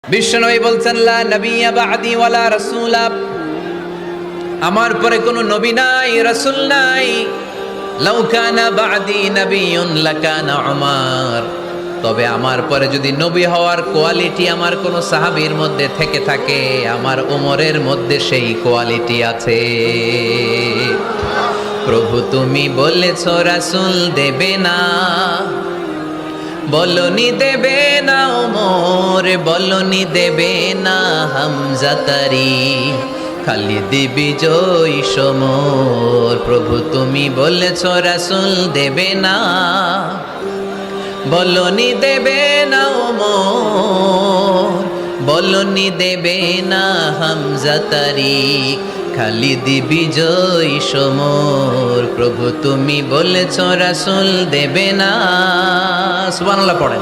বিশ্বনবী বলছেন লা নবিয়্যা বা'দি ওয়ালা রাসূলা, আমার পরে কোনো নবী নাই, রাসূল নাই। লাউ কানা বা'দি নাবিয়্যুন লাকানা উমার, তবে আমার পরে যদি নবী হওয়ার কোয়ালিটি আমার কোনো সাহাবীর মধ্যে থেকে থাকে, আমার ওমরের মধ্যে সেই কোয়ালিটি আছে। প্রভু তুমি বলেছ রাসূল দেবে না, বলনি দেবে না ওমর, বলনি দেবে না হামজা তারি, খালিদ বিজয় সমর। প্রভু তুমি বলেছ রাসূল দেবে না, বলনি দেবে না ওমর, বলনি দেবে না হামজা তারি, খালিদ বিজয় সমর। প্রভু তুমি বলেছ রাসূল দেবে না। সুবহানাল্লাহ পড়েন।